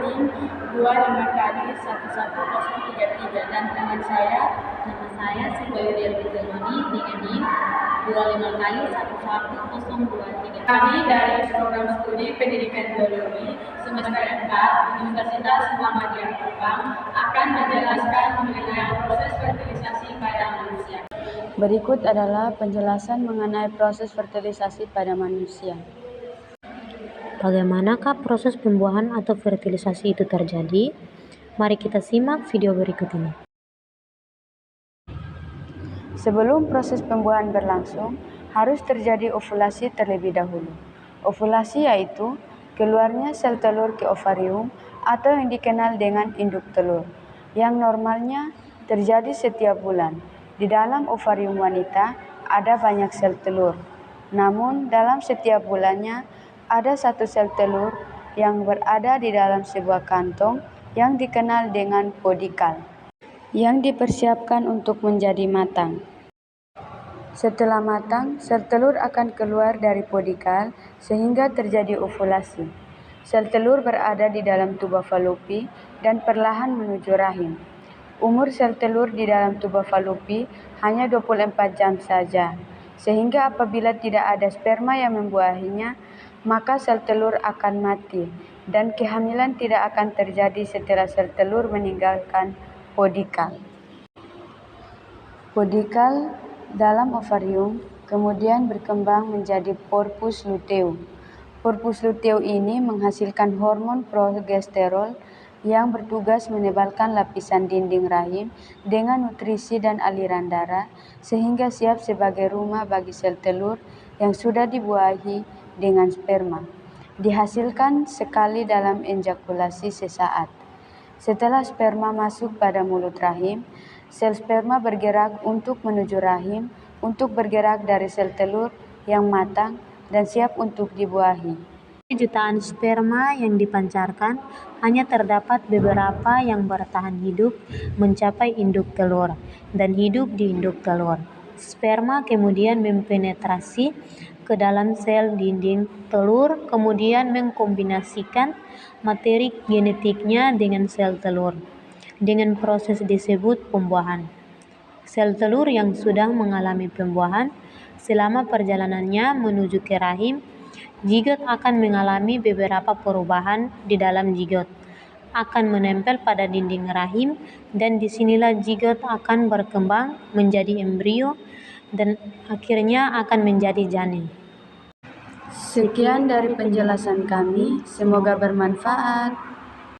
link 25 kali 11033 dan nama saya Siti Wilianti Teloni dengan link 25 kali 11023. Kami dari program studi pendidikan biologi semester 4 Universitas Muhammadiyah Kupang akan menjelaskan mengenai proses fertilisasi pada manusia. Berikut adalah penjelasan mengenai proses fertilisasi pada manusia. Bagaimanakah proses pembuahan atau fertilisasi itu terjadi? Mari kita simak video berikut ini. Sebelum proses pembuahan berlangsung, harus terjadi ovulasi terlebih dahulu. Ovulasi yaitu keluarnya sel telur ke ovarium atau yang dikenal dengan induk telur, yang normalnya terjadi setiap bulan. Di dalam ovarium wanita ada banyak sel telur, namun dalam setiap bulannya ada satu sel telur yang berada di dalam sebuah kantong yang dikenal dengan podikal, yang dipersiapkan untuk menjadi matang. Setelah matang, sel telur akan keluar dari podikal sehingga terjadi ovulasi. Sel telur berada di dalam tuba Fallopi dan perlahan menuju rahim. Umur sel telur di dalam tuba Fallopi hanya 24 jam saja, sehingga apabila tidak ada sperma yang membuahinya, maka sel telur akan mati dan kehamilan tidak akan terjadi setelah sel telur meninggalkan podikal. Podikal dalam ovarium kemudian berkembang menjadi corpus luteum. Corpus luteum ini menghasilkan hormon progesterol yang bertugas menebalkan lapisan dinding rahim dengan nutrisi dan aliran darah sehingga siap sebagai rumah bagi sel telur yang sudah dibuahi dengan sperma. Dihasilkan sekali dalam ejakulasi sesaat. Setelah sperma masuk pada mulut rahim, sel sperma bergerak untuk menuju rahim untuk bergerak dari sel telur yang matang dan siap untuk dibuahi. Jutaan sperma yang dipancarkan, hanya terdapat beberapa yang bertahan hidup mencapai induk telur dan hidup di induk telur. Sperma kemudian mempenetrasi ke dalam sel dinding telur, kemudian mengkombinasikan materi genetiknya dengan sel telur, dengan proses disebut pembuahan. Sel telur yang sudah mengalami pembuahan, selama perjalanannya menuju ke rahim, zigot akan mengalami beberapa perubahan di dalam zigot, akan menempel pada dinding rahim, dan disinilah zigot akan berkembang menjadi embrio dan akhirnya akan menjadi janin. Sekian dari penjelasan kami, semoga bermanfaat.